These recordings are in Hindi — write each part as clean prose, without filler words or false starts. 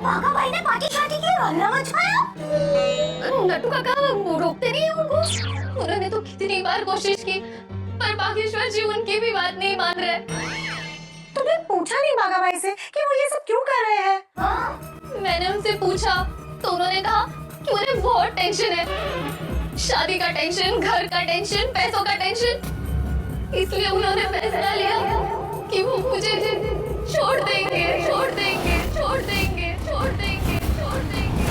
बाघा भाई ने पार्टी शार्टी की हल्ला मचाया। नट्टू काका वो रोकते नहीं है उनको। उन्होंने तो कितनी बार कोशिश की पर बागेश्वर जी उनकी भी बात नहीं मान रहे। तुमने पूछा नहीं बाघा भाई से कि वो ये सब क्यों कर रहे हैं? मैंने उनसे पूछा तो उन्होंने कहा कि उन्हें बहुत टेंशन है, शादी का टेंशन, घर का टेंशन, पैसों का टेंशन। इसलिए उन्होंने फैसला लिया कि वो मुझे छोड़ देंगे, छोड़ देंगे, छोड़ देंगे, छोड़ देंगे, छोड़ देंगे।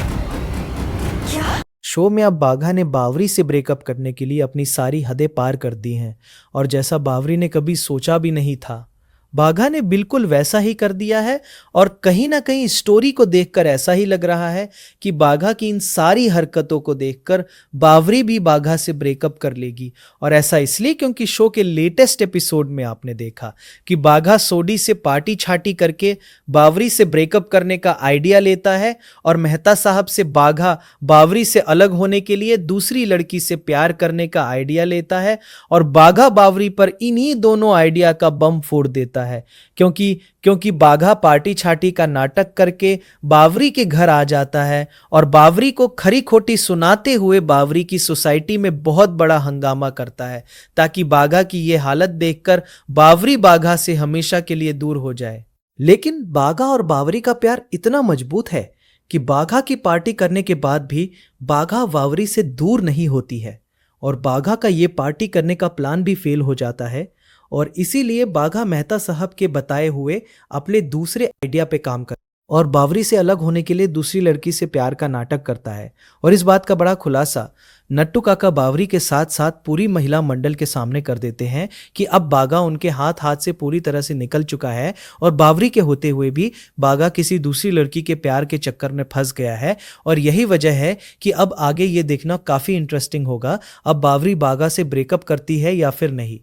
क्या? शो में अब बाघा ने बावरी से ब्रेकअप करने के लिए अपनी सारी हदें पार कर दी हैं और जैसा बावरी ने कभी सोचा भी नहीं था, बाघा ने बिल्कुल वैसा ही कर दिया है। और कहीं ना कहीं स्टोरी को देखकर ऐसा ही लग रहा है कि बाघा की इन सारी हरकतों को देखकर बावरी भी बाघा से ब्रेकअप कर लेगी। और ऐसा इसलिए क्योंकि शो के लेटेस्ट एपिसोड में आपने देखा कि बाघा सोडी से पार्टी छाटी करके बावरी से ब्रेकअप करने का आइडिया लेता है और मेहता साहब से बाघा बावरी से अलग होने के लिए दूसरी लड़की से प्यार करने का आइडिया लेता है और बाघा बावरी पर इन्हीं दोनों आइडिया का बम फोड़ देता है। क्योंकि बाघा पार्टी छाटी का नाटक करके बावरी के घर आ जाता है और बावरी को खरी खोटी सुनाते हुए बावरी की सोसाइटी में बहुत बड़ा हंगामा करता है ताकि बाघा की ये हालत देखकर बावरी बाघा से हमेशा के लिए दूर हो जाए। लेकिन बाघा और बावरी का प्यार इतना मजबूत है कि बाघा की पार्टी करने के बाद भी बाघा बावरी से दूर नहीं होती है और बाघा का ये पार्टी करने का प्लान भी फेल हो जाता है और इसीलिए बाघा मेहता साहब के बताए हुए अपने दूसरे आइडिया पे काम करता है और बावरी से अलग होने के लिए दूसरी लड़की से प्यार का नाटक करता है। और इस बात का बड़ा खुलासा नट्टू काका बावरी के साथ साथ पूरी महिला मंडल के सामने कर देते हैं कि अब बाघा उनके हाथ से पूरी तरह से निकल चुका है और बावरी के होते हुए भी बाघा किसी दूसरी लड़की के प्यार के चक्कर में फंस गया है। और यही वजह है कि अब आगे ये देखना काफी इंटरेस्टिंग होगा, अब बावरी बाघा से ब्रेकअप करती है या फिर नहीं।